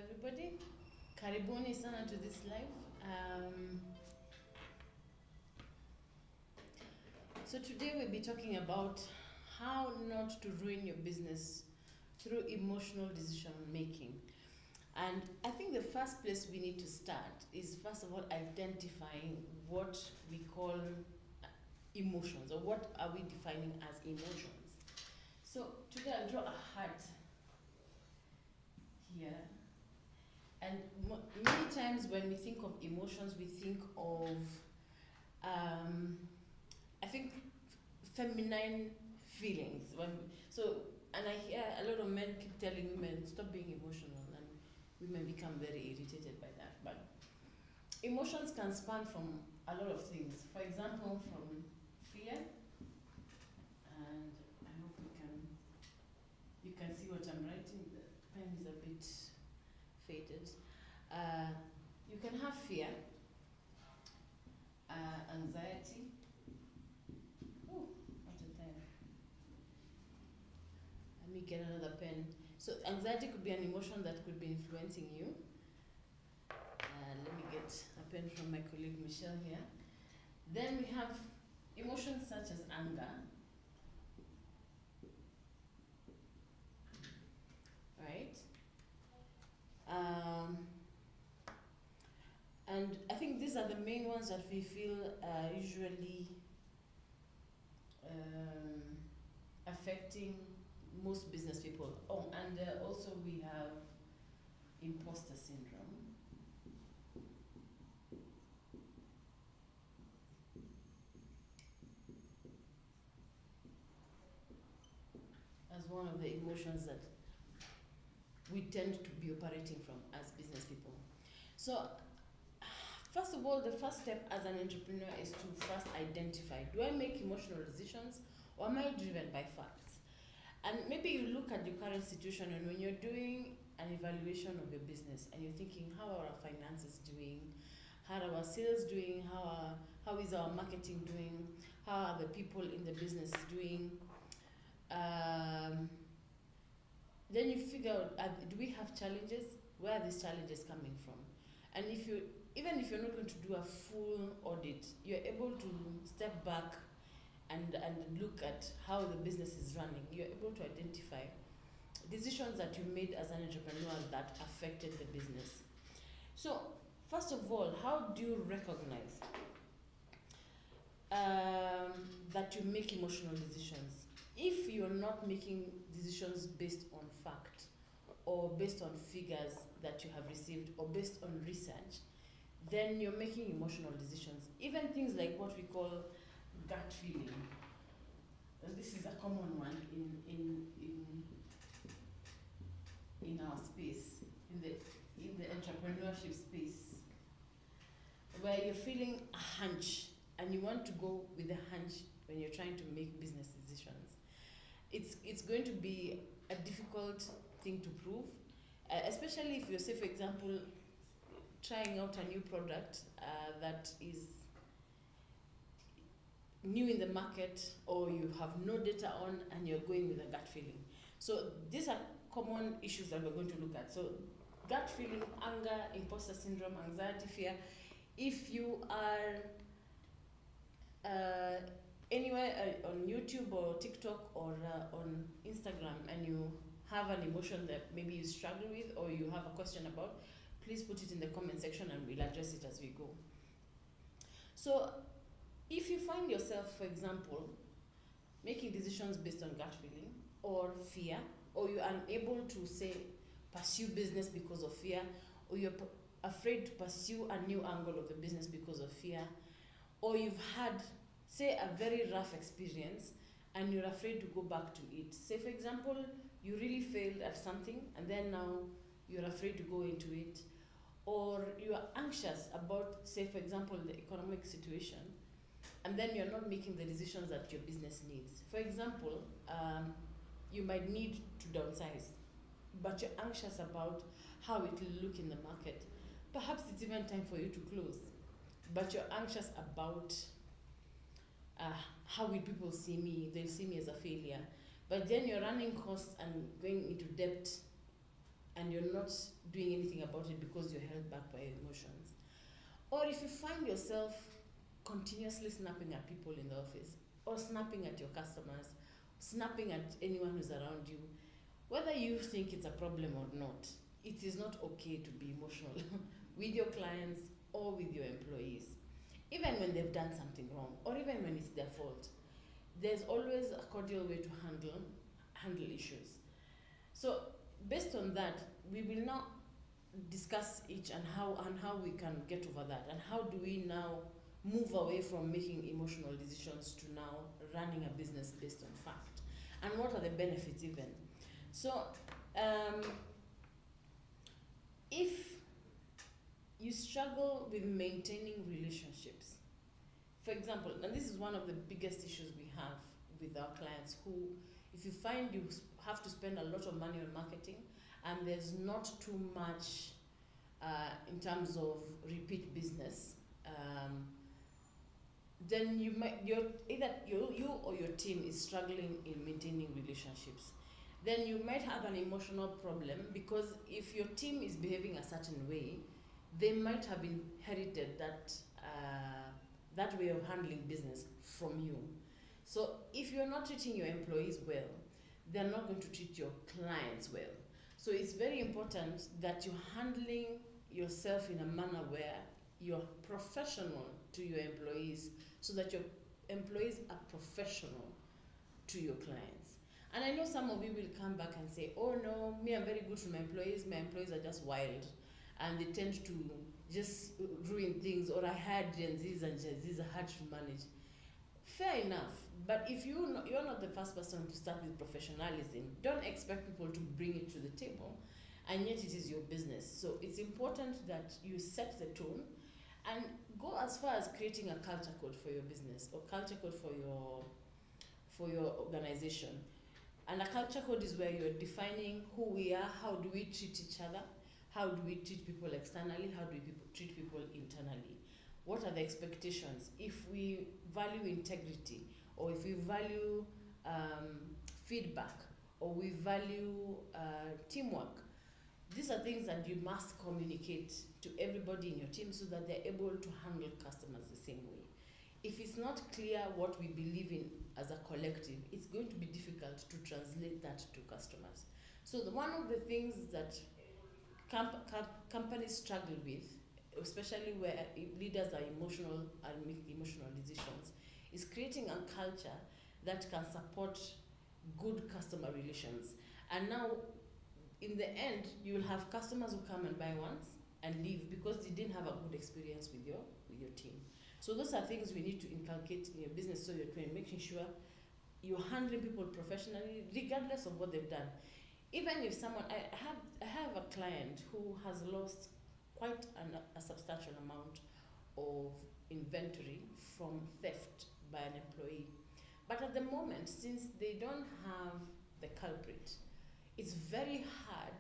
everybody. Karibuni sana to this live. So today we'll be talking about how not to ruin your business through emotional decision making. And I think the first place we need to start is first of all identifying what we call emotions, or what are we defining as emotions. So today I'll draw a heart here. And many times when we think of emotions, we think of, I think, feminine feelings. And I hear a lot of men keep telling women, stop being emotional, and women become very irritated by that. But emotions can span from a lot of things. For example, from fear, and I hope you can see what I'm writing. The pen is a bit faded. You can have fear, anxiety. Oh, what a time. Let me get another pen. So anxiety could be an emotion that could be influencing you. Let me get a pen from my colleague Michelle here. Then we have emotions such as anger. Right? And I think these are the main ones that we feel usually affecting most business people. Oh, and also we have imposter syndrome. As one of the emotions that we tend to be operating from as business people. So first of all, the first step as an entrepreneur is to first identify, do I make emotional decisions or am I driven by facts? And maybe you look at your current situation, and when you're doing an evaluation of your business and you're thinking, how are our finances doing? How are our sales doing? How is our marketing doing? How are the people in the business doing? Then you figure out, do we have challenges? Where are these challenges coming from? And even if you're not going to do a full audit, you're able to step back and look at how the business is running. You're able to identify decisions that you made as an entrepreneur that affected the business. So first of all, how do you recognize that you make emotional decisions? If you're not making decisions based on fact, or based on figures that you have received, or based on research, then you're making emotional decisions. Even things like what we call gut feeling. And this is a common one in our space, in the entrepreneurship space, where you're feeling a hunch and you want to go with the hunch when you're trying to make business decisions. It's going to be a difficult thing to prove, especially if you're, say, for example, trying out a new product that is new in the market, or you have no data on, and you're going with a gut feeling. So these are common issues that we're going to look at. So gut feeling, anger, imposter syndrome, anxiety, fear. If you are anywhere on YouTube or TikTok or on Instagram, and you have an emotion that maybe you struggle with or you have a question about, please put it in the comment section and we'll address it as we go. So if you find yourself, for example, making decisions based on gut feeling or fear, or you're unable to, say, pursue business because of fear, or you're afraid to pursue a new angle of the business because of fear, or you've had, say, a very rough experience and you're afraid to go back to it. Say, for example, you really failed at something and then now you're afraid to go into it, or you are anxious about, say, for example, the economic situation, and then you're not making the decisions that your business needs. For example, you might need to downsize, but you're anxious about how it will look in the market. Perhaps it's even time for you to close, but you're anxious about how will people see me? They'll see me as a failure. But then you're running costs and going into debt, and you're not doing anything about it because you're held back by your emotions. Or if you find yourself continuously snapping at people in the office, or snapping at your customers, snapping at anyone who's around you, whether you think it's a problem or not, it is not okay to be emotional with your clients or with your employees. Even when they've done something wrong, or even when it's their fault, there's always a cordial way to handle issues. So based on that, we will now discuss each and how we can get over that, and how do we now move away from making emotional decisions to now running a business based on fact, and what are the benefits even. So if you struggle with maintaining relationships, for example, and this is one of the biggest issues we have with our clients, who, if you find you have to spend a lot of money on marketing and there's not too much in terms of repeat business, then either you or your team is struggling in maintaining relationships. Then you might have an emotional problem, because if your team is behaving a certain way, they might have inherited that way of handling business from you. So if you're not treating your employees well, they're not going to treat your clients well. So it's very important that you're handling yourself in a manner where you're professional to your employees, so that your employees are professional to your clients. And I know some of you will come back and say, oh no, me, I'm very good to my employees are just wild, and they tend to just ruin things, or I had Gen Zs and Gen Zs are hard to manage. Fair enough, but if you're not the first person to start with professionalism, don't expect people to bring it to the table, and yet it is your business. So it's important that you set the tone, and go as far as creating a culture code for your business, or culture code for your organization. And a culture code is where you're defining who we are, how do we treat each other, how do we treat people externally, how do we treat people internally. What are the expectations? If we value integrity, or if we value feedback, or we value teamwork, these are things that you must communicate to everybody in your team, so that they're able to handle customers the same way. If it's not clear what we believe in as a collective, it's going to be difficult to translate that to customers. So one of the things that companies struggle with, especially where leaders are emotional and make emotional decisions, is creating a culture that can support good customer relations. And now, in the end, you will have customers who come and buy once and leave because they didn't have a good experience with your team. So those are things we need to inculcate in your business, so you're making sure you're handling people professionally, regardless of what they've done. Even if someone, I have a client who has lost quite a substantial amount of inventory from theft by an employee. But at the moment, since they don't have the culprit, it's very hard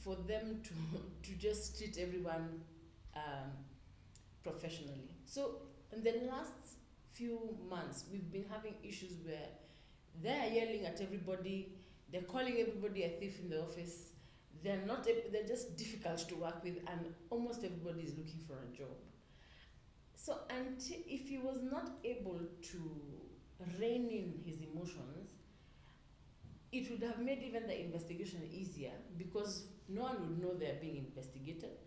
for them to just treat everyone professionally. So in the last few months, we've been having issues where they're yelling at everybody, they're calling everybody a thief in the office, they're just difficult to work with, and almost everybody is looking for a job. So if he was not able to rein in his emotions, it would have made even the investigation easier, because no one would know they're being investigated.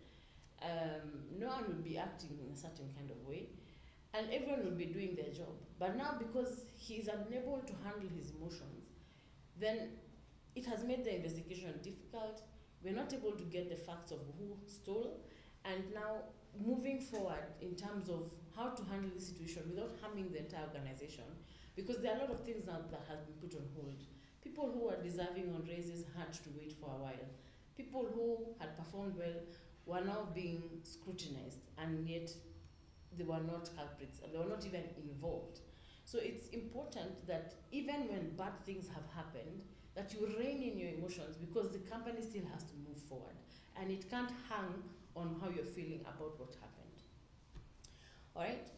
No one would be acting in a certain kind of way, and everyone will be doing their job. But now, because he is unable to handle his emotions, then it has made the investigation difficult. We're not able to get the facts of who stole, and now moving forward in terms of how to handle the situation without harming the entire organization, because there are a lot of things now that have been put on hold. People who are deserving on raises had to wait for a while. People who had performed well were now being scrutinized, and yet they were not culprits, and they were not even involved. So it's important that even when bad things have happened, that you rein in your emotions, because the company still has to move forward, and it can't hang on how you're feeling about what happened. All right?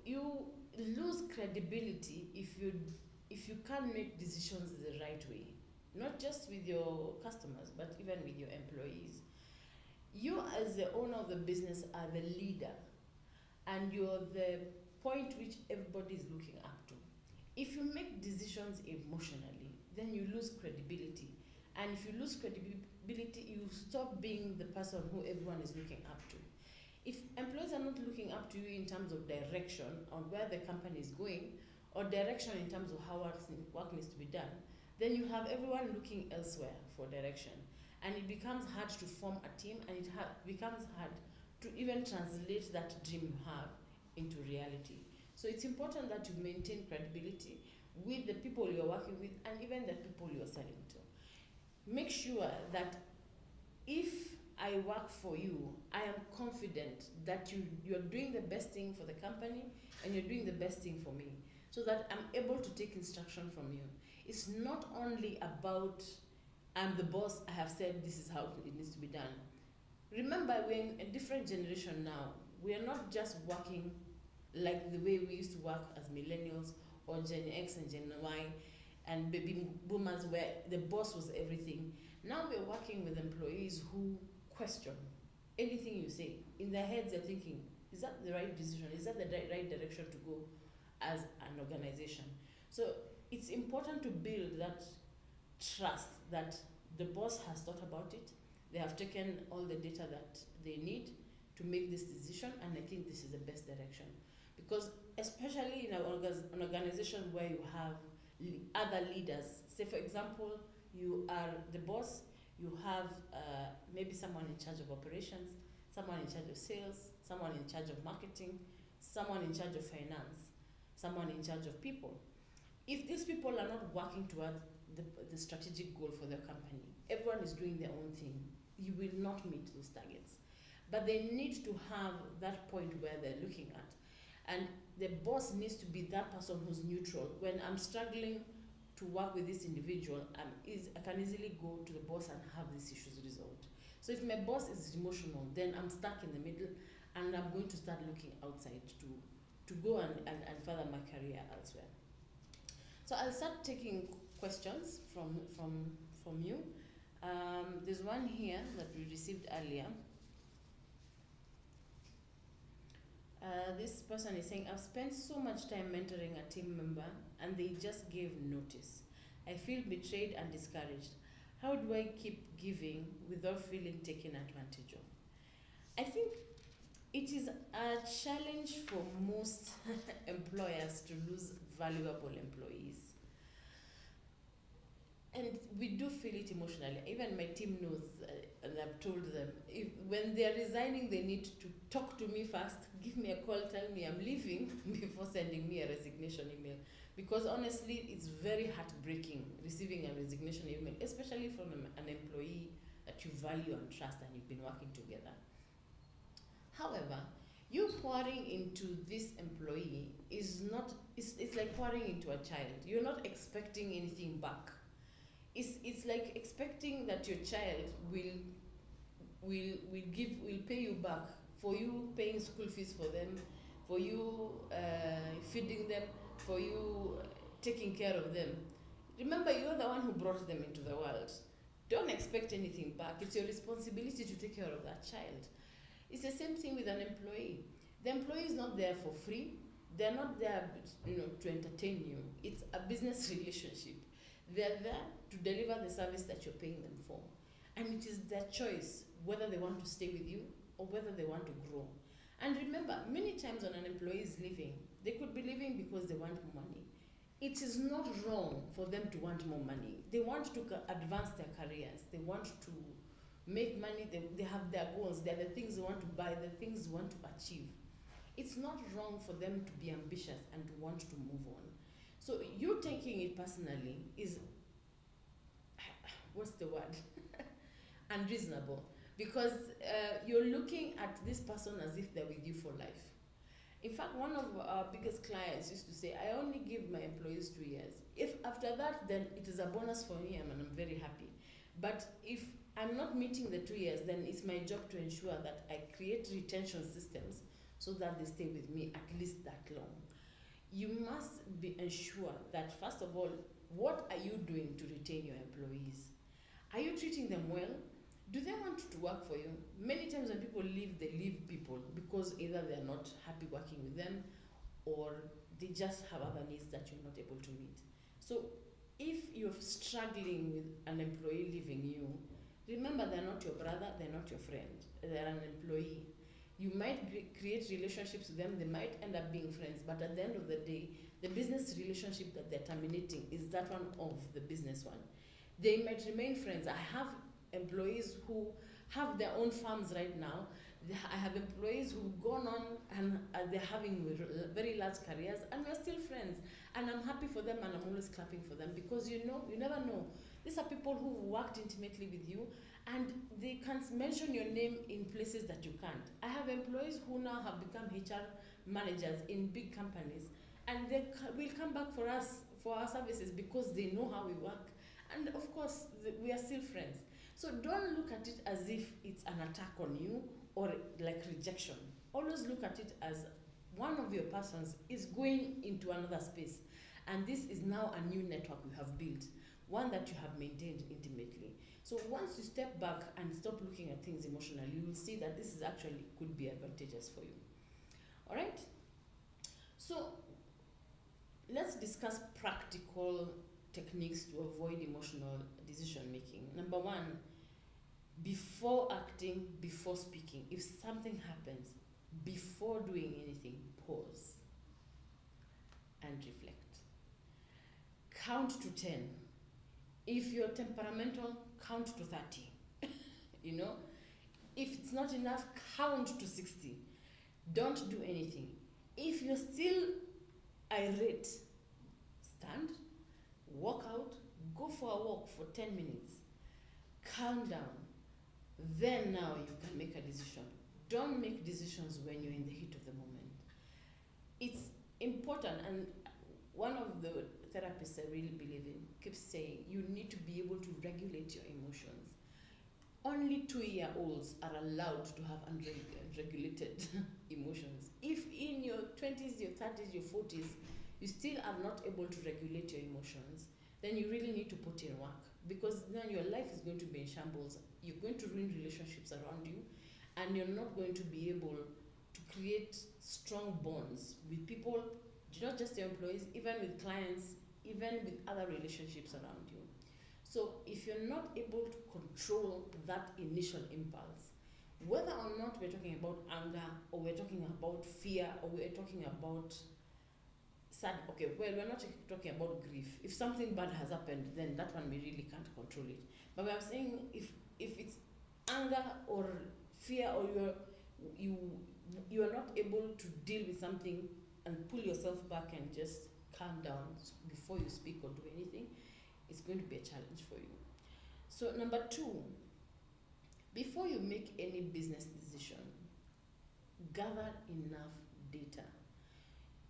You lose credibility if you can't make decisions the right way. not just with your customers, but even with your employees. You as the owner of the business are the leader, and you're the point which everybody is looking up to. If you make decisions emotionally, then you lose credibility. And if you lose credibility, you stop being the person who everyone is looking up to. If employees are not looking up to you in terms of direction on where the company is going, or direction in terms of how work needs to be done, then you have everyone looking elsewhere for direction. And it becomes hard to form a team, and it becomes hard to even translate that dream you have into reality. So it's important that you maintain credibility with the people you're working with and even the people you're selling to. Make sure that if I work for you, I am confident that you're doing the best thing for the company and you're doing the best thing for me, so that I'm able to take instruction from you. It's not only about I'm the boss, I have said this is how it needs to be done. Remember, we're in a different generation now. We are not just working like the way we used to work as millennials or Gen X and Gen Y and baby boomers, where the boss was everything. Now we're working with employees who question anything you say. In their heads, they're thinking, is that the right decision? Is that the right direction to go as an organization? So it's important to build that trust that the boss has thought about it. They have taken all the data that they need to make this decision, and I think this is the best direction. Because especially in an organization where you have other leaders, say for example, you are the boss, you have maybe someone in charge of operations, someone in charge of sales, someone in charge of marketing, someone in charge of finance, someone in charge of people. If these people are not working towards the strategic goal for their company, everyone is doing their own thing, you will not meet those targets. But they need to have that point where they're looking at. And the boss needs to be that person who's neutral. When I'm struggling to work with this individual, I can easily go to the boss and have these issues resolved. So if my boss is emotional, then I'm stuck in the middle, and I'm going to start looking outside to go and further my career elsewhere. So I'll start taking questions from you. There's one here that we received earlier. This person is saying, I've spent so much time mentoring a team member and they just gave notice. I feel betrayed and discouraged. How do I keep giving without feeling taken advantage of? I think it is a challenge for most employers to lose valuable employees. And we do feel it emotionally. Even my team knows, and I've told them, when they're resigning, they need to talk to me first, give me a call, tell me I'm leaving before sending me a resignation email. Because honestly, it's very heartbreaking receiving a resignation email, especially from an employee that you value and trust and you've been working together. However, you pouring into this employee is not, it's like pouring into a child. You're not expecting anything back. It's like expecting that your child will pay you back for you paying school fees for them, for you feeding them, for you taking care of them. Remember, you're the one who brought them into the world. Don't expect anything back. It's your responsibility to take care of that child. It's the same thing with an employee. The employee is not there for free. They're not there, to entertain you. It's a business relationship. They're there to deliver the service that you're paying them for. And it is their choice whether they want to stay with you or whether they want to grow. And remember, many times when an employee is leaving, they could be leaving because they want more money. It is not wrong for them to want more money. They want to advance their careers. They want to make money. They have their goals. They're the things they want to buy, the things they want to achieve. It's not wrong for them to be ambitious and to want to move on. So you taking it personally is, what's the word? Unreasonable. Because you're looking at this person as if they're with you for life. In fact, one of our biggest clients used to say, I only give my employees 2 years. If after that, then it is a bonus for me and I'm very happy. But if I'm not meeting the 2 years, then it's my job to ensure that I create retention systems so that they stay with me at least that long. You must be ensured that, first of all, What are you doing to retain your employees? Are you treating them well? Do they want to work for you? Many times when people leave, they leave people because either they're not happy working with them, or they just have other needs that you're not able to meet. So if you're struggling with an employee leaving you, remember they're not your brother, they're not your friend, they're an employee. You might create relationships with them, they might end up being friends, but at the end of the day, the business relationship that they're terminating is that one of the business one. They might remain friends. I have employees who have their own farms right now. I have employees who've gone on and they're having very large careers, and we're still friends. And I'm happy for them, and I'm always clapping for them, because you never know. These are people who worked intimately with you, and they can't mention your name in places that you can't. I have employees who now have become HR managers in big companies, and they will come back for us, for our services, because they know how we work. And of course, we are still friends. So don't look at it as if it's an attack on you or like rejection. Always look at it as one of your persons is going into another space. And this is now a new network you have built, one that you have maintained intimately. So once you step back and stop looking at things emotionally, you will see that this is actually could be advantageous for you. All right? So let's discuss practical techniques to avoid emotional decision making. Number one, before acting, before speaking, if something happens, before doing anything, pause and reflect. Count to 10. If you're temperamental, count to 30. You know, if it's not enough, count to 60. Don't do anything. If you're still irate, stand, walk out, go for a walk for 10 minutes, calm down. Then now you can make a decision. Don't make decisions when you're in the heat of the moment. It's important, and one of the therapists I really believe in keeps saying you need to be able to regulate your emotions. Only 2-year-olds are allowed to have unregulated emotions. If in your 20s, your 30s, your 40s, you still are not able to regulate your emotions, then you really need to put in work, because then your life is going to be in shambles. You're going to ruin relationships around you, and you're not going to be able to create strong bonds with people, not just your employees, even with clients, even with other relationships around you. So if you're not able to control that initial impulse, whether or not we're talking about anger, or we're talking about fear, or we're talking about sad, okay, well, we're not talking about grief. If something bad has happened, then that one we really can't control it. But we're saying if it's anger or fear, or you are not able to deal with something and pull yourself back and just calm down before you speak or do anything, it's going to be a challenge for you. So number 2, before you make any business decision, gather enough data.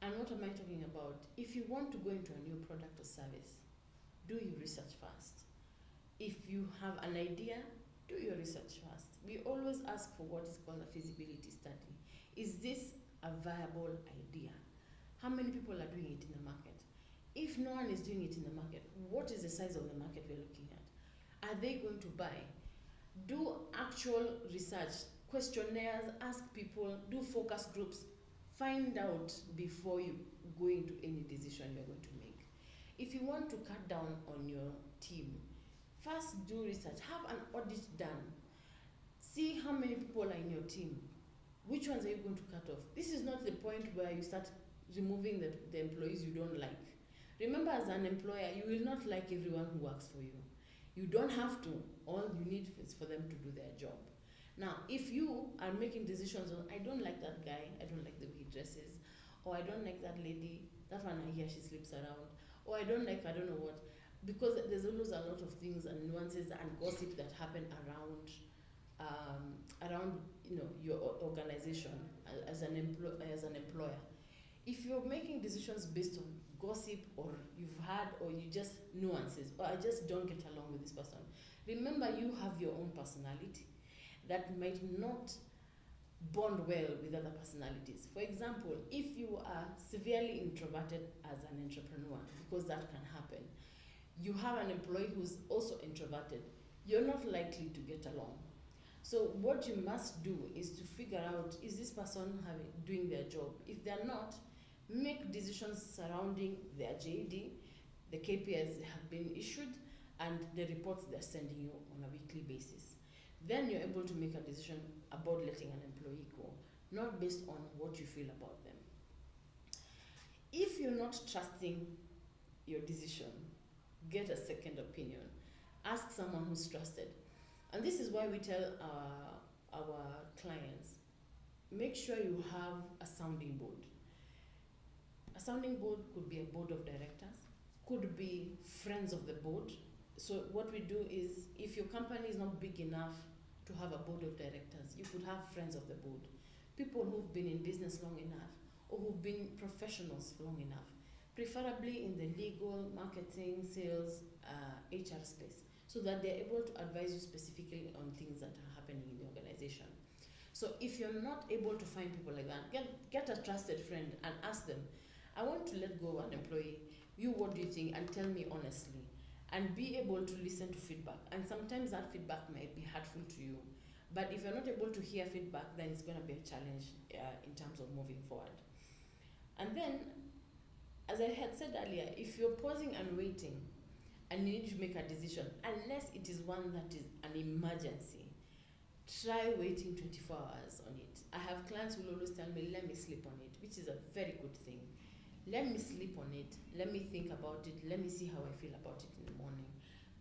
And what am I talking about? If you want to go into a new product or service, do your research first. If you have an idea, do your research first. We always ask for what is called a feasibility study. Is this a viable idea? How many people are doing it in the market? If no one is doing it in the market, what is the size of the market we're looking at? Are they going to buy? Do actual research, questionnaires, ask people, do focus groups. Find out before you go into any decision you're going to make. If you want to cut down on your team, first do research. Have an audit done. See how many people are in your team. Which ones are you going to cut off? This is not the point where you start removing the employees you don't like. Remember, as an employer, you will not like everyone who works for you. You don't have to. All you need is for them to do their job. Now, if you are making decisions on, I don't like that guy, I don't like the way he dresses, or I don't like that lady, that one I hear she sleeps around, or I don't like, I don't know what, because there's always a lot of things and nuances and gossip that happen around your organization as an employer. If you're making decisions based on gossip, or you've had, or you just nuances, or I just don't get along with this person, remember you have your own personality that might not bond well with other personalities. For example, if you are severely introverted as an entrepreneur, because that can happen, you have an employee who's also introverted, you're not likely to get along. So what you must do is to figure out, is this person doing their job? If they're not, make decisions surrounding their JD, the KPIs have been issued, and the reports they're sending you on a weekly basis. Then you're able to make a decision about letting an employee go, not based on what you feel about them. If you're not trusting your decision, get a second opinion. Ask someone who's trusted. And this is why we tell our clients, make sure you have a sounding board. A sounding board could be a board of directors, could be friends of the board. So what we do is, if your company is not big enough to have a board of directors, you could have friends of the board, people who've been in business long enough or who've been professionals long enough, preferably in the legal, marketing, sales, HR space, so that they're able to advise you specifically on things that are happening in the organization. So if you're not able to find people like that, get a trusted friend and ask them, I want to let go of an employee. You, what do you think? And tell me honestly. And be able to listen to feedback. And sometimes that feedback might be hurtful to you. But if you're not able to hear feedback, then it's going to be a challenge in terms of moving forward. And then, as I had said earlier, if you're pausing and waiting and you need to make a decision, unless it is one that is an emergency, try waiting 24 hours on it. I have clients who will always tell me, let me sleep on it, which is a very good thing. Let me sleep on it, let me think about it, let me see how I feel about it in the morning,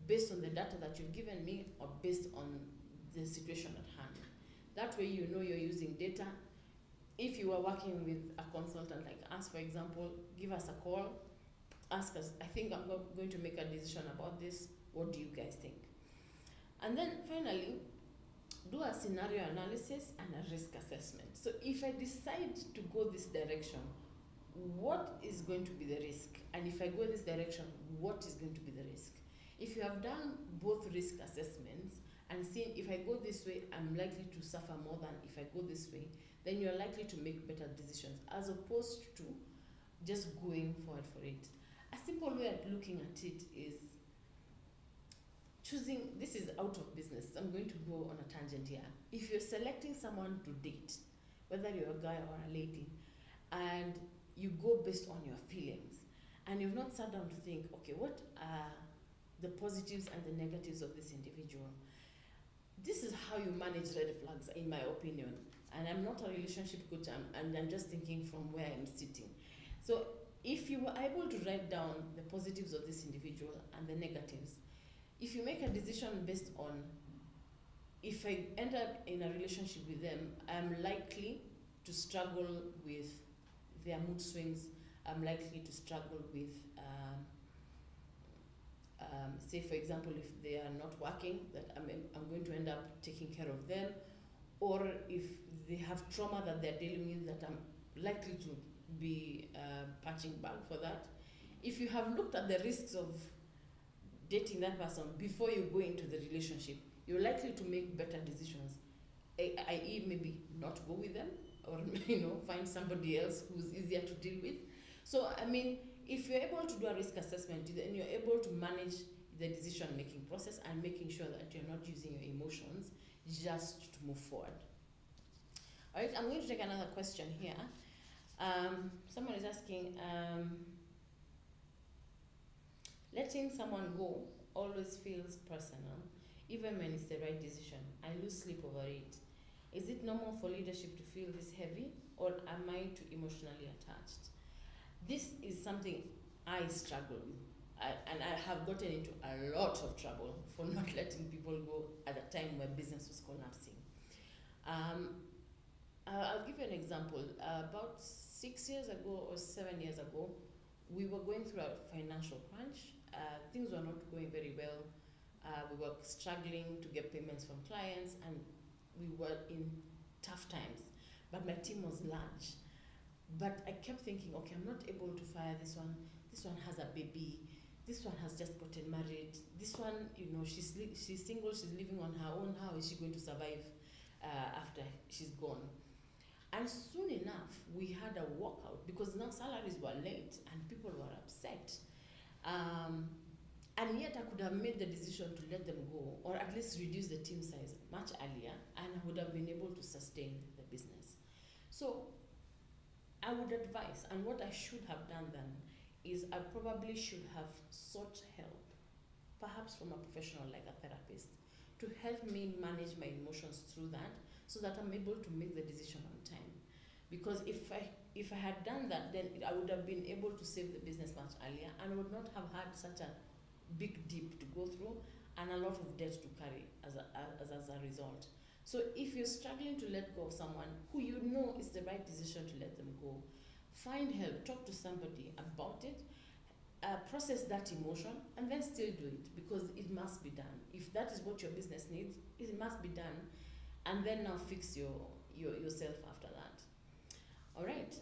based on the data that you've given me or based on the situation at hand. That way you know you're using data. If you are working with a consultant like us, for example, give us a call, ask us, I think I'm going to make a decision about this, what do you guys think? And then finally, do a scenario analysis and a risk assessment. So if I decide to go this direction, what is going to be the risk? And if I go this direction, what is going to be the risk? If you have done both risk assessments and seen, if I go this way, I'm likely to suffer more than if I go this way, then you're likely to make better decisions, as opposed to just going forward for it. A simple way of looking at it is choosing, this is out of business, I'm going to go on a tangent here. If you're selecting someone to date, whether you're a guy or a lady, and you go based on your feelings, and you've not sat down to think, okay, what are the positives and the negatives of this individual? This is how you manage red flags, in my opinion. And I'm not a relationship coach, and I'm just thinking from where I'm sitting. So if you were able to write down the positives of this individual and the negatives, if you make a decision based on, if I end up in a relationship with them, I'm likely to struggle with their mood swings, I'm likely to struggle with, say for example, if they are not working, that I'm going to end up taking care of them, or if they have trauma that they're dealing with, that I'm likely to be patching back for that. If you have looked at the risks of dating that person before you go into the relationship, you're likely to make better decisions, i.e. maybe not go with them, or find somebody else who's easier to deal with. So I mean, if you're able to do a risk assessment, then you're able to manage the decision-making process and making sure that you're not using your emotions just to move forward. All right, I'm going to take another question here. Someone is asking, letting someone go always feels personal, even when it's the right decision. I lose sleep over it. Is it normal for leadership to feel this heavy, or am I too emotionally attached? This is something I struggle with. And I have gotten into a lot of trouble for not letting people go at a time where business was collapsing. I'll give you an example. About 6 years ago or 7 years ago, we were going through a financial crunch. Things were not going very well. We were struggling to get payments from clients, and we were in tough times. But my team was large. But I kept thinking, okay, I'm not able to fire this one. This one has a baby. This one has just gotten married. This one, she's single, she's living on her own. How is she going to survive after she's gone? And soon enough, we had a walkout because now salaries were late and people were upset. And yet I could have made the decision to let them go, or at least reduce the team size much earlier, and I would have been able to sustain the business. So I would advise, and what I should have done then is I probably should have sought help, perhaps from a professional like a therapist, to help me manage my emotions through that, so that I'm able to make the decision on time. Because if I had done that, then I would have been able to save the business much earlier, and I would not have had such a big dip to go through and a lot of debt to carry as a result. So if you're struggling to let go of someone who you know is the right decision to let them go, find help, talk to somebody about it, process that emotion, and then still do it, because it must be done. If that is what your business needs, it must be done, and then now fix yourself after that. All right.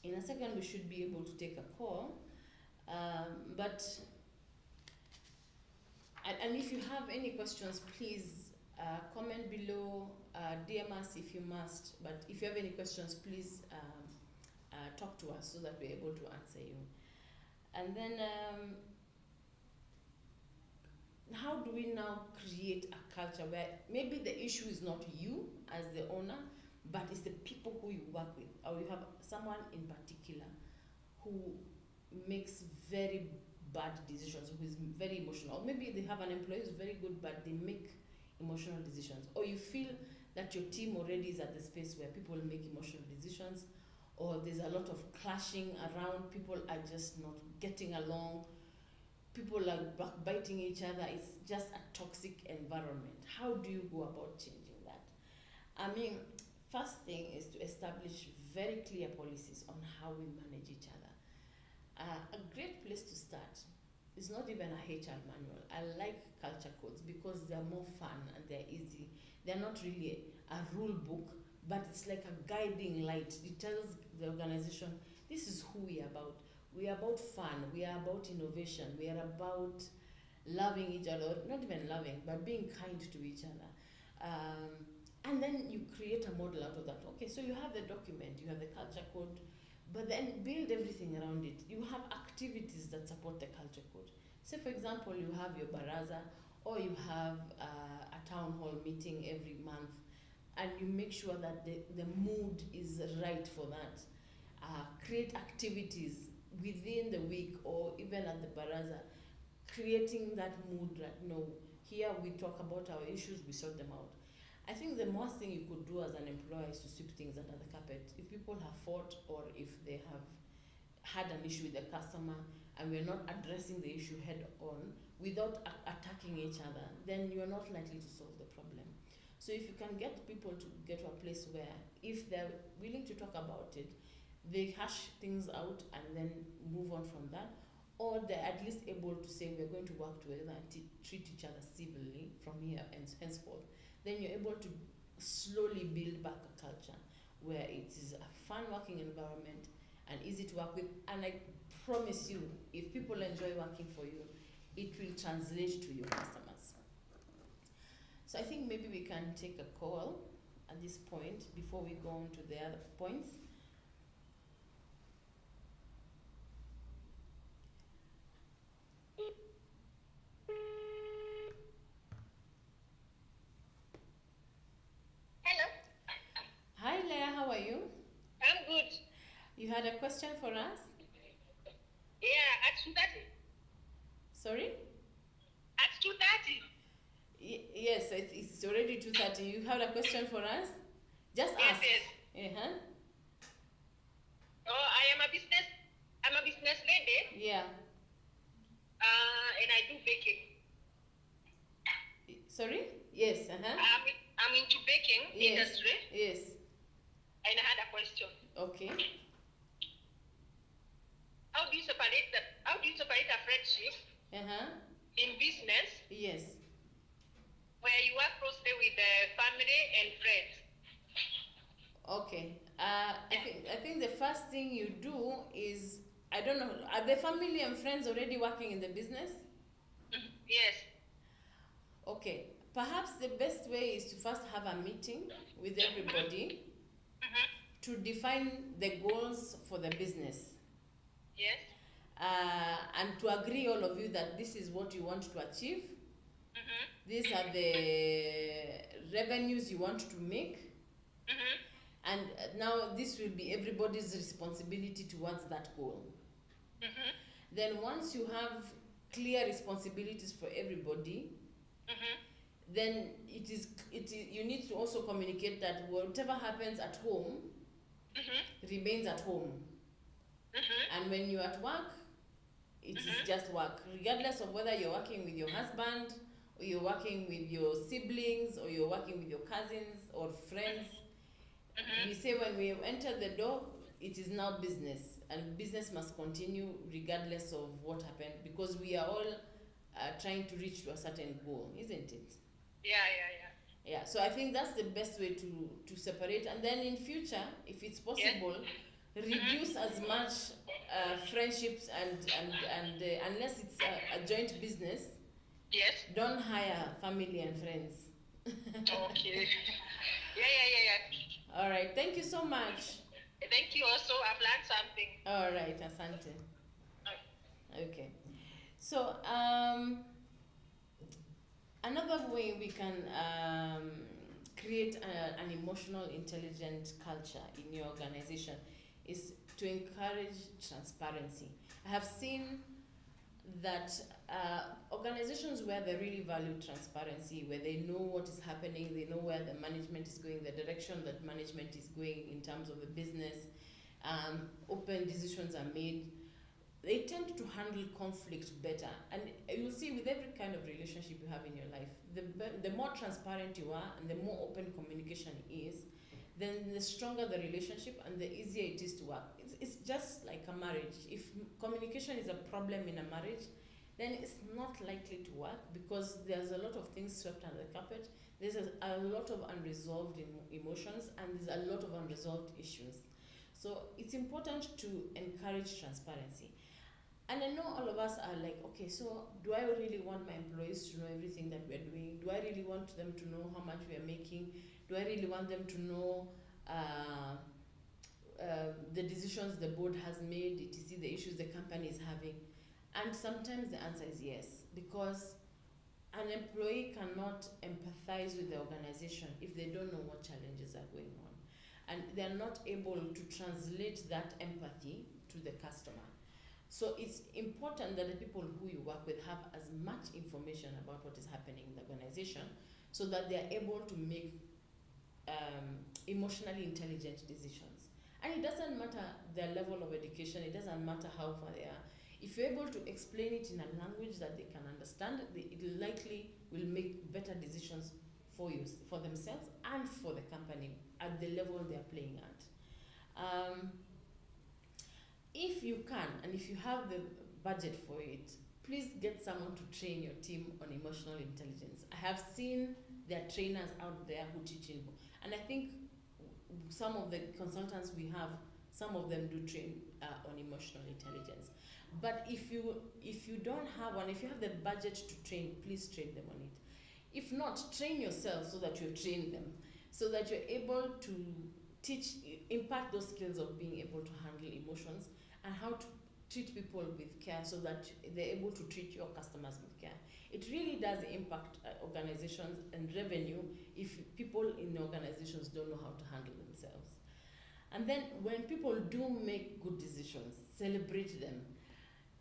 In a second, we should be able to take a call, but and if you have any questions, please comment below, DM us if you must. But if you have any questions, please talk to us so that we're able to answer you. And then, how do we now create a culture where maybe the issue is not you as the owner, but it's the people who you work with, or you have someone in particular who makes very bad decisions, who is very emotional, or maybe they have an employee who's very good but they make emotional decisions, or you feel that your team already is at the space where people make emotional decisions, or there's a lot of clashing around, people are just not getting along, people are backbiting each other, it's just a toxic environment. How do you go about changing that? I mean, first thing is to establish very clear policies on how we manage each other. A great place to start is not even a HR manual. I like culture codes because they're more fun and they're easy. They're not really a rule book, but it's like a guiding light. It tells the organization, this is who we are about. We are about fun, we are about innovation, we are about loving each other, not even loving, but being kind to each other. And then you create a model out of that. Okay, so you have the document, you have the culture code, but then build everything around it. You have activities that support the culture code. Say, for example, you have your baraza, or you have a town hall meeting every month, and you make sure that the mood is right for that. Create activities within the week, or even at the baraza, creating that mood that, here we talk about our issues, we sort them out. I think the worst thing you could do as an employer is to sweep things under the carpet. If people have fought, or if they have had an issue with the customer and we're not addressing the issue head on without attacking each other, then you're not likely to solve the problem. So if you can get people to get to a place where if they're willing to talk about it, they hash things out and then move on from that, or they're at least able to say, we're going to work together and treat each other civilly from here and henceforth, then you're able to slowly build back a culture where it is a fun working environment and easy to work with. And I promise you, if people enjoy working for you, it will translate to your customers. So I think maybe we can take a call at this point before we go on to the other points. Hi Leah, how are you? I'm good. You had a question for us? Yeah, at 2:30. Sorry? At 2:30. Yes, it's already 2:30. You have a question for us? Just ask. Yes. Uh-huh. Oh, I'm a business lady. Yeah. And I do baking. Sorry? Yes. Uh-huh. I'm into baking industry. Yes. And I had a question. Okay. How do you separate a friendship in business? Yes. Where you work closely with the family and friends? Okay. I think the first thing you do is, I don't know, are the family and friends already working in the business? Yes. Okay. Perhaps the best way is to first have a meeting with everybody to define the goals for the business. Yes. and to agree all of you that this is what you want to achieve. Mm-hmm. These are the revenues you want to make. Mm-hmm. And now this will be everybody's responsibility towards that goal. Mm-hmm. Then once you have clear responsibilities for everybody, Mm-hmm. then you need to also communicate that whatever happens at home Mm-hmm. remains at home. Mm-hmm. And when you're at work, it is Mm-hmm. just work, regardless of whether you're working with your husband, or you're working with your siblings, or you're working with your cousins or friends. Mm-hmm. We say when we enter the door, it is now business, and business must continue regardless of what happened, because we are all trying to reach to a certain goal, isn't it? Yeah. So I think that's the best way to separate. And then in future, if it's possible, reduce as much friendships and unless it's a joint business. Yes. Don't hire family and friends. Okay. Yeah. All right. Thank you so much. Thank you also. I've learned something. All right, asante. Okay. So another way we can create an emotional intelligent culture in your organization is to encourage transparency. I have seen that organizations where they really value transparency, where they know what is happening, they know where the management is going, the direction that management is going in terms of the business, open decisions are made, they tend to handle conflict better. And you'll see with every kind of relationship you have in your life, the more transparent you are and the more open communication is, then the stronger the relationship and the easier it is to work. It's just like a marriage. If communication is a problem in a marriage, then it's not likely to work, because there's a lot of things swept under the carpet. There's a lot of unresolved emotions, and there's a lot of unresolved issues. So it's important to encourage transparency. And I know all of us are like, okay, so do I really want my employees to know everything that we're doing? Do I really want them to know how much we are making? Do I really want them to know the decisions the board has made, etc., the issues the company is having? And sometimes the answer is yes, because an employee cannot empathize with the organization if they don't know what challenges are going on. And they're not able to translate that empathy to the customer. So it's important that the people who you work with have as much information about what is happening in the organization, so that they are able to make emotionally intelligent decisions. And it doesn't matter their level of education, it doesn't matter how far they are. If you're able to explain it in a language that they can understand, it likely will make better decisions for you, for themselves and for the company at the level they're playing at. If you can, and if you have the budget for it, please get someone to train your team on emotional intelligence. I have seen there are trainers out there who teach in, and I think some of the consultants we have, some of them do train on emotional intelligence. But if you don't have one, if you have the budget to train, please train them on it. If not, train yourself so that you train them, so that you're able to impart those skills of being able to handle emotions and how to treat people with care, so that they're able to treat your customers with care. It really does impact organizations and revenue if people in organizations don't know how to handle themselves. And then when people do make good decisions, celebrate them,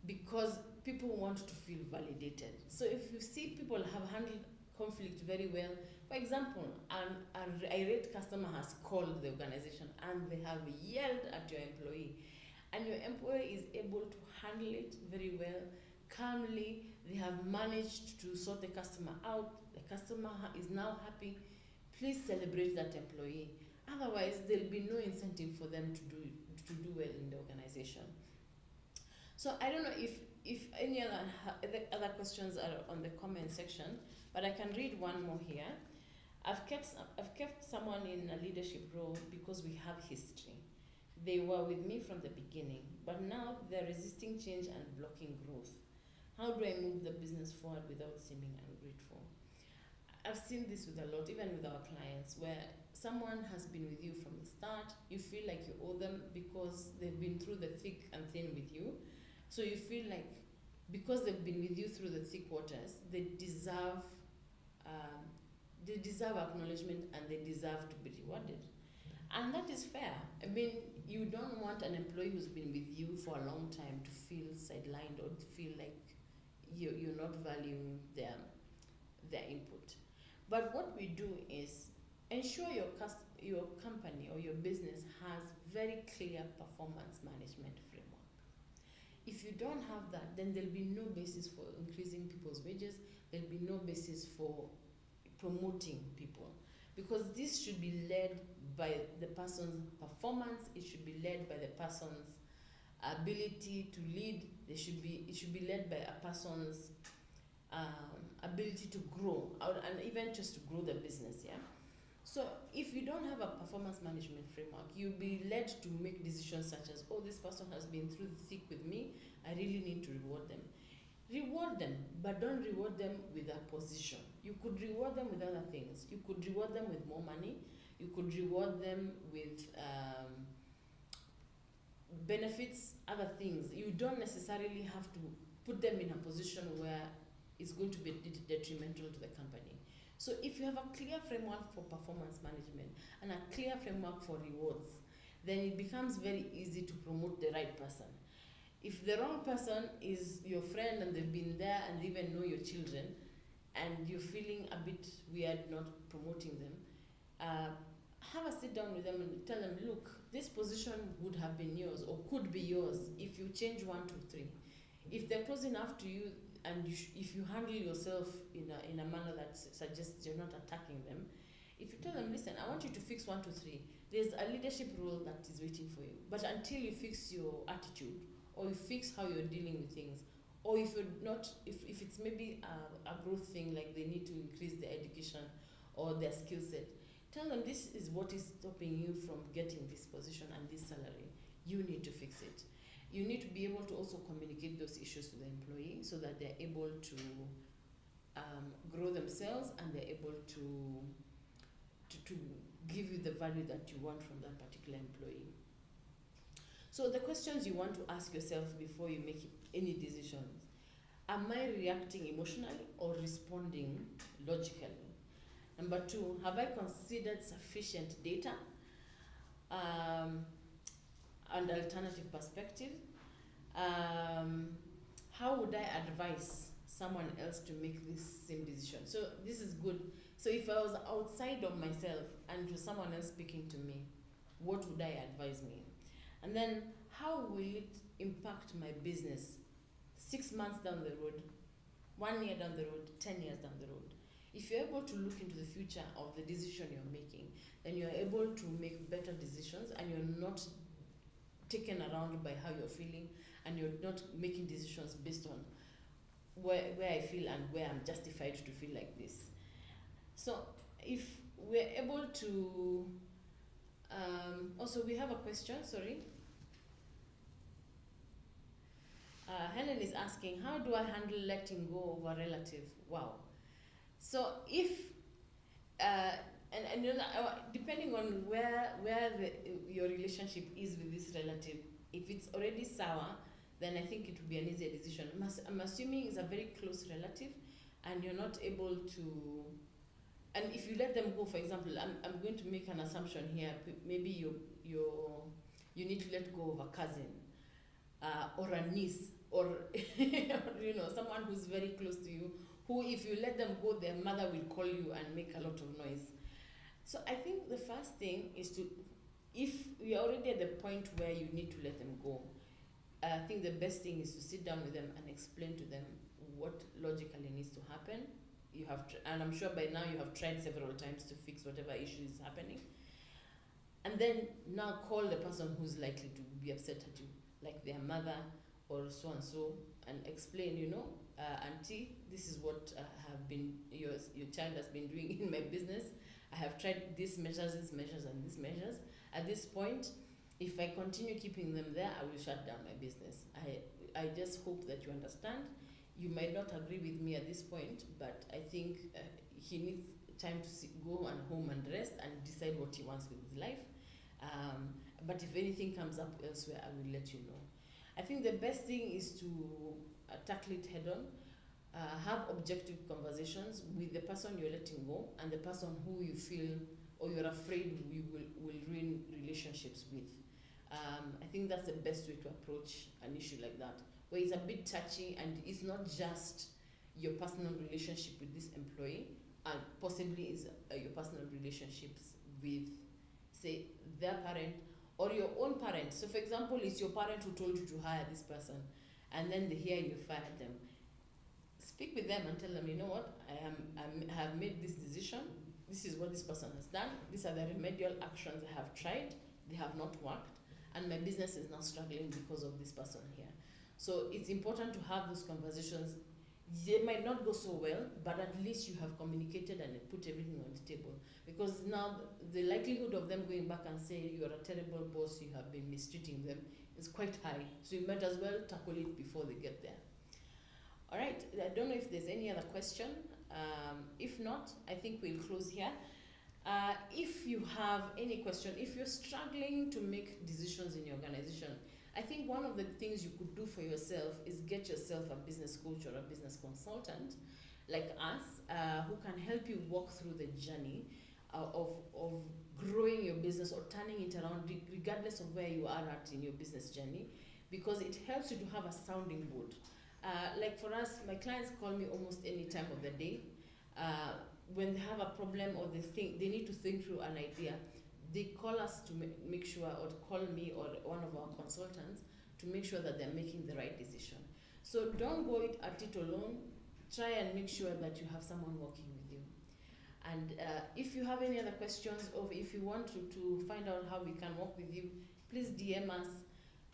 because people want to feel validated. So if you see people have handled conflict very well, for example, an irate customer has called the organization and they have yelled at your employee, and your employee is able to handle it very well, calmly, they have managed to sort the customer out, the customer is now happy, please celebrate that employee. Otherwise, there'll be no incentive for them to do well in the organization. So I don't know if any other questions are on the comment section, but I can read one more here. I've kept someone in a leadership role because we have history. They were with me from the beginning, but now they're resisting change and blocking growth. How do I move the business forward without seeming ungrateful? I've seen this with a lot, even with our clients, where someone has been with you from the start, you feel like you owe them because they've been through the thick and thin with you, So you feel like because they've been with you through the thick waters, they deserve acknowledgement and they deserve to be rewarded. And that is fair. I mean, you don't want an employee who's been with you for a long time to feel sidelined or to feel like you're not valuing their input. But what we do is ensure your company or your business has very clear performance management framework. If you don't have that, then there'll be no basis for increasing people's wages. There'll be no basis for promoting people, because this should be led by the person's performance. It should be led by the person's ability to lead. It should be led by a person's ability to grow and even just to grow the business. Yeah. So if you don't have a performance management framework, you'll be led to make decisions such as, oh, this person has been through the thick with me, I really need to reward them. Reward them, but don't reward them with a position. You could reward them with other things. You could reward them with more money. You could reward them with benefits, other things. You don't necessarily have to put them in a position where it's going to be detrimental to the company. So if you have a clear framework for performance management and a clear framework for rewards, then it becomes very easy to promote the right person. If the wrong person is your friend and they've been there and they even know your children, and you're feeling a bit weird not promoting them, have a sit down with them and tell them, look, this position would have been yours or could be yours if you change 1, 2, 3. If they're close enough to you and if you handle yourself in a manner that suggests you're not attacking them, if you tell them, listen, I want you to fix 1, 2, 3, there's a leadership role that is waiting for you. But until you fix your attitude, or you fix how you're dealing with things, or if you're not, if it's maybe a growth thing, like they need to increase their education or their skill set, tell them this is what is stopping you from getting this position and this salary. You need to fix it. You need to be able to also communicate those issues to the employee so that they're able to grow themselves and they're able to give you the value that you want from that particular employee. So the questions you want to ask yourself before you make any decisions: am I reacting emotionally or responding logically? Number 2, have I considered sufficient data and alternative perspective? How would I advise someone else to make this same decision? So this is good. So if I was outside of myself and to someone else speaking to me, what would I advise me? And then how will it impact my business 6 months down the road, 1 year down the road, 10 years down the road? If you're able to look into the future of the decision you're making, then you're able to make better decisions and you're not taken around by how you're feeling, and you're not making decisions based on where I feel and where I'm justified to feel like this. So if we're able to, also we have a question, sorry. Helen is asking, how do I handle letting go of a relative? Wow. So if, and you know, depending on where your relationship is with this relative, if it's already sour, then I think it would be an easier decision. I'm assuming it's a very close relative and you're not able to, and if you let them go, for example, I'm going to make an assumption here, maybe you need to let go of a cousin or a niece or you know, someone who's very close to you, who if you let them go, their mother will call you and make a lot of noise. So I think the first thing is to, if you're already at the point where you need to let them go, I think the best thing is to sit down with them and explain to them what logically needs to happen. You have, and I'm sure by now you have tried several times to fix whatever issue is happening. And then now call the person who's likely to be upset at you, like their mother or so and so, and explain, you know, auntie, this is what have been your child has been doing in my business. I have tried these measures, and these measures. At this point, if I continue keeping them there, I will shut down my business. I just hope that you understand. You might not agree with me at this point, but I think he needs time to go and home and rest and decide what he wants with his life. But if anything comes up elsewhere, I will let you know. I think the best thing is to tackle it head on. Have objective conversations with the person you're letting go and the person who you feel or you're afraid you will ruin relationships with. I think that's the best way to approach an issue like that, where it's a bit touchy and it's not just your personal relationship with this employee, and possibly is your personal relationships with, say, their parent or your own parent. So, for example, it's your parent who told you to hire this person, and then they hear you fired them. Speak with them and tell them, you know what, I have made this decision. This is what this person has done. These are the remedial actions I have tried. They have not worked, and my business is now struggling because of this person here. So it's important to have those conversations. They might not go so well, but at least you have communicated and put everything on the table. Because now the likelihood of them going back and saying you're a terrible boss, you have been mistreating them, is quite high. So you might as well tackle it before they get there. All right, I don't know if there's any other question. If not, I think we'll close here. If you have any question, if you're struggling to make decisions in your organization, I think one of the things you could do for yourself is get yourself a business coach or a business consultant like us, who can help you walk through the journey of growing your business or turning it around, regardless of where you are at in your business journey, because it helps you to have a sounding board. Like for us, my clients call me almost any time of the day. When they have a problem or they need to think through an idea, they call us to make sure, or call me or one of our consultants to make sure that they're making the right decision. So don't go at it alone. Try and make sure that you have someone working with you. And if you have any other questions, or if you want to find out how we can work with you, please DM us,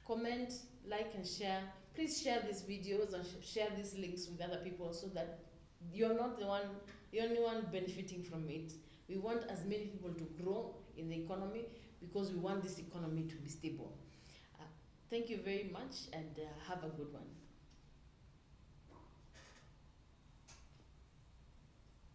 comment, like and share. Please share these videos and share these links with other people so that you're not the only one benefiting from it. We want as many people to grow in the economy because we want this economy to be stable. Thank you very much, and have a good one.